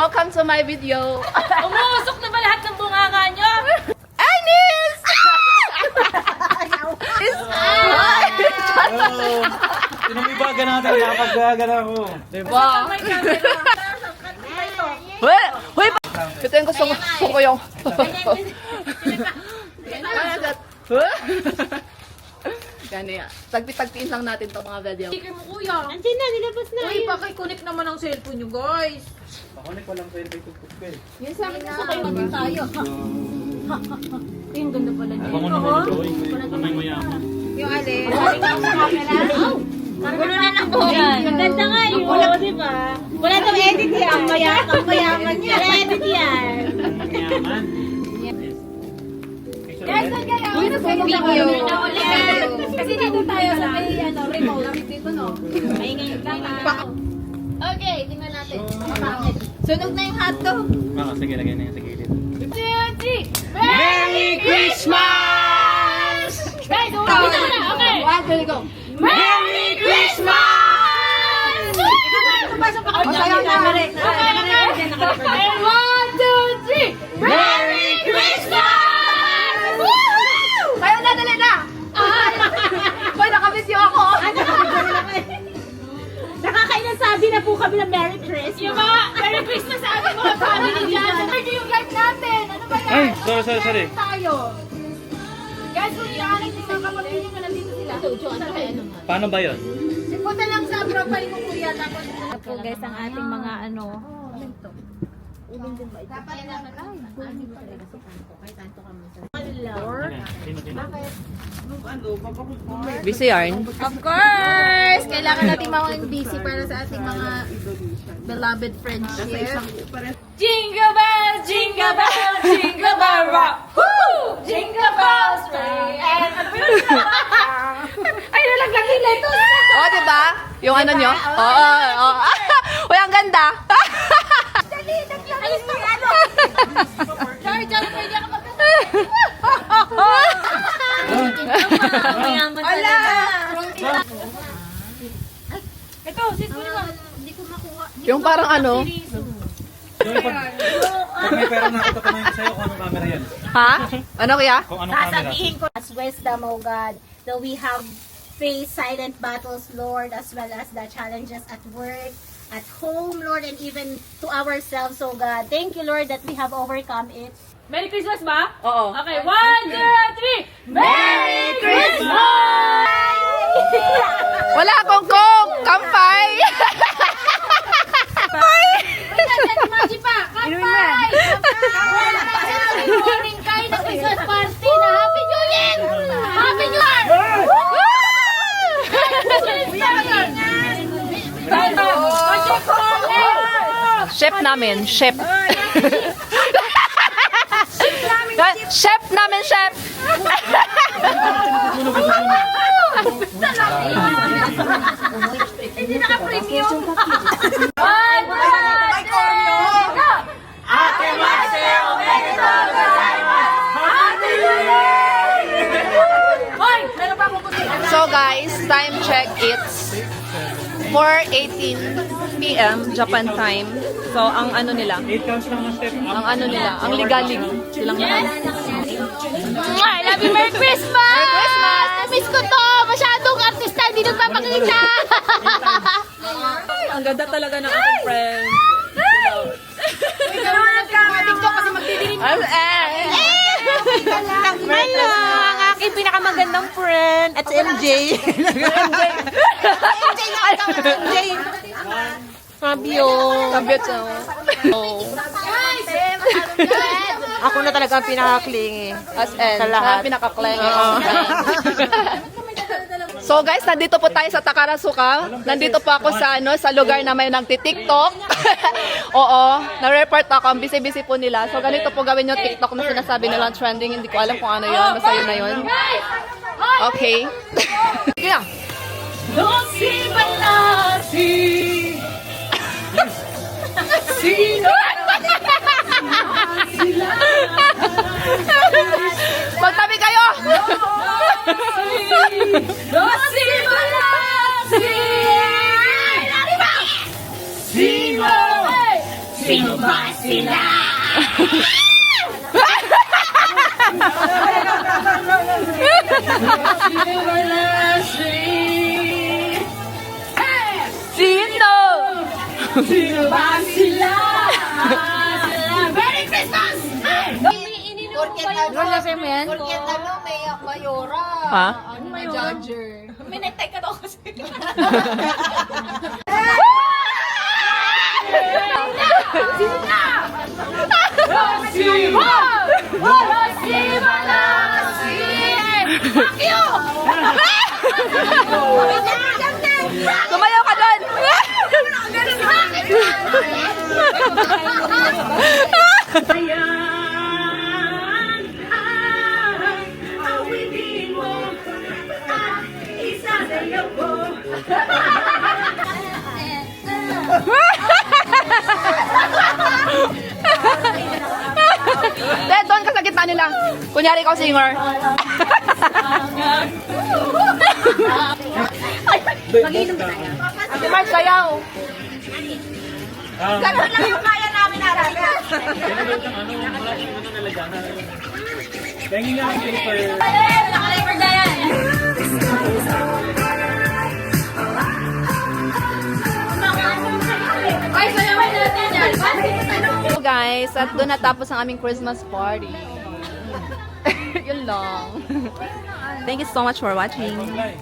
Welcome to my video. Umusok na ba lahat ng bunganga nyo? Anis! Tinumibagan natin, nakapagbagan ako. Diba? May camera. Hoy! Ito yung gusto ko yung... Gani, tagpi-tagpiin lang natin itong mga video. Sticker mo kuya. Andiyan na, nilabas na. Uy, pakiconnect naman ang cellphone nyo guys. Pakunik walang pwede tugtog ko eh. Yun sa akin na. Sakay naman tayo. Ay, ang ganda pala niya. Bangon naman ito eh. Kamay mayaman. Yung alin. Gulo na ng buhok. Maganda nga yun. Di ba? Wala daw edit yan. Ang mayaman niya. Wala edit yan. Mayaman. Guys, doon kayo. Video. Kasi dito tayo sa may remote. Dito no. Maingay lang. Okay, tingnan natin. Sunog na yung hotdog. Sige, lagay na yan sa gilid. Merry Christmas! Guys, okay. One, go. Merry Christmas! Masaya na. And 1, 2, 3! Merry Christmas! Kayo na, dali na! Hoy, nakabisyo ako! Nakakailan sabi na po kami na Merry Christmas. Yung mga Merry Christmas sa ating mga family dyan. Sabi yung guys natin. Ano ba yan? Ay, sorry. Tayo. Guys, kung inaanak yung mga kapatid nyo, nandito sila. Paano ba yun? Punta lang sa profile ko kuya. Tapos po guys ang ating mga ano. Busy yarn. Of course! Kailangan natin mawang busy para sa ating mga beloved friendship. Jingle bells, jingle bells, jingle bell rock. Woo! Jingle bells ring and a Ay, nalaglag nila ito! Oh, diba? Yung ano nyo? Oo. Uy, ang ganda! Dali, naglag alis na ano! Sorry, pwede ako Mayaman Ala! Ito, sis mo naman. Hindi ko makuha. Yung parang ano? Pag may pera na ako, tatanungin ko sa'yo kung anong camera yan. Ha? Ano kaya? Kung anong camera. Sasabihin ko as wisdom, O God, that we have faced silent battles, Lord, as well as the challenges at work, at home, Lord, and even to ourselves, O God. Thank you, Lord, that we have overcome it. Merry Christmas ba? Oo. Okay, 1, 2, 3. Merry Christmas! Wala akong kong! Kampay! Magic pa! Kampay! Morning kayo ng Christmas party na Happy New Year! Happy New Year! Chef namin, chef. Chef namin, chef. Hindi naka-preview! So guys, time check, it's 4:18 p.m. Japan time. So ang ano nila, 8 counts lang ang step. ang ligalig silang lahat. I love you, Merry Christmas! Merry Christmas! Miss ko to! Masyadong artista, hindi nagpapakita! Ang ganda talaga ng ating friend. TikTok kasi magdidilim. Hello! Ang aking pinakamagandang friend at si MJ. MJ! Fabio. Kabit sa Ako na talaga ang pinaka-clingy. As in, Sa lahat. pinaka-clang. So guys, nandito po tayo sa Takarasuka. Nandito po ako sa sa lugar na may nagti-TikTok. Oo, na-report ako. Ang busy-busy po nila. So ganito po gawin yung TikTok na sinasabi nilang trending. Hindi ko alam kung ano yun. Basta yun na yun. Okay. Sige na. Dosi Balasi! Sino? Magtabi kayo! Dosi Balasi! Sino? Sino ba sila? Sino? Sino ba sila? Merry Christmas! Porket ano, may mayora. Ha? Ano, may judger. May necktie ka daw kasi. Sumayaw ka doon! Dahil doon ka sa gitna nila. Kunyari ikaw singer. Si Mark, sayaw. Ganun lang yung kaya namin araga. Kaya nga ang paper. Naka-record na yan. Ay, sayawan natin yan. So guys, at doon natapos ang aming Christmas party. Yun lang. Thank you so much for watching. Bye.